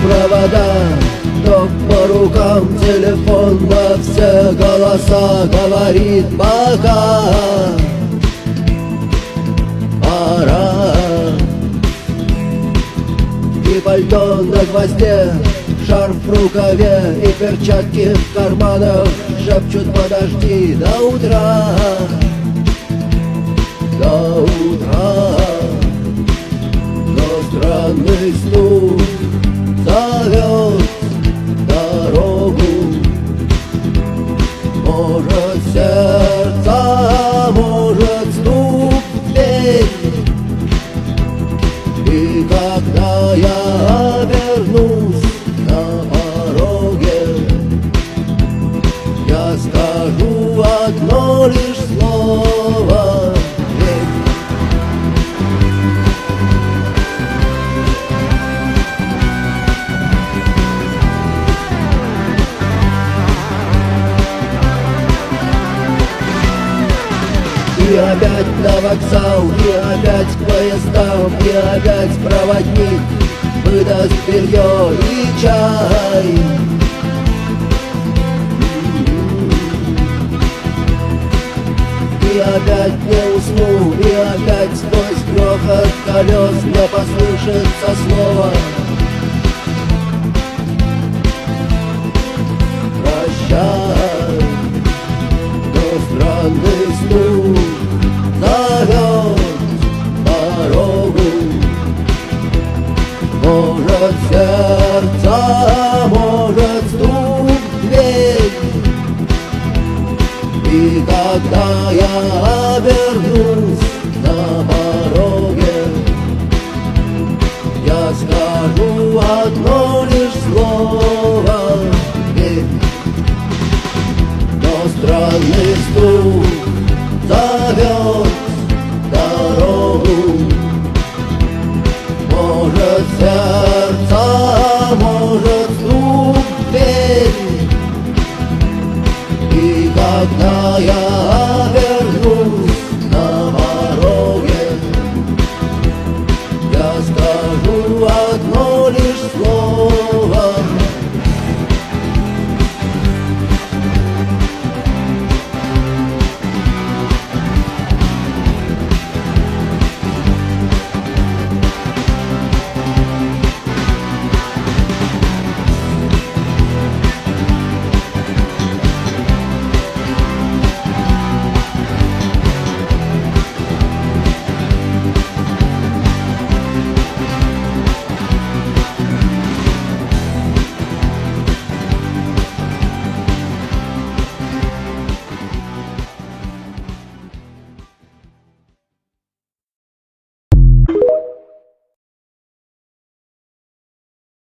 провода, ток по рукам, телефон во все голоса говорит пока. Пора. И пальто на гвозде, шарф в рукаве и перчатки в карманах шепчут: подожди до утра, до утра. Но странный стук зовет дорогу. Может, сердце, может, стук в дверь. И когда я обернусь на пороге, я скажу одно лишь слово: и опять на вокзал, и опять к поездам, и опять проводник выдаст белье и чай. И опять не усну, и опять сквозь грохот колес мне послышится слово: прощай. Но странный стук зовет дорогу. Может, сердце, может, стук в дверь. И когда я обернусь на пороге, я скажу одно лишь слово: верь. Но странный стук зовет дорогу. Может, сердце, может, стук в дверь. И когда я